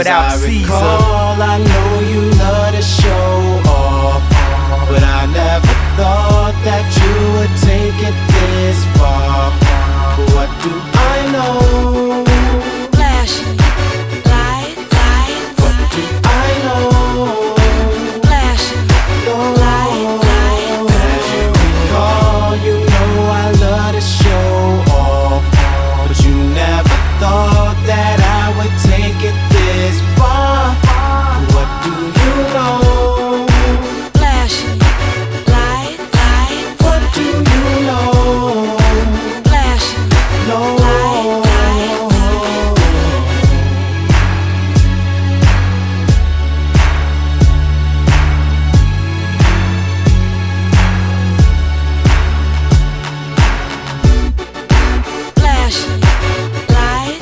without Caesar. I know you love to show off, but I never thought that you would take it this far. But what do I know?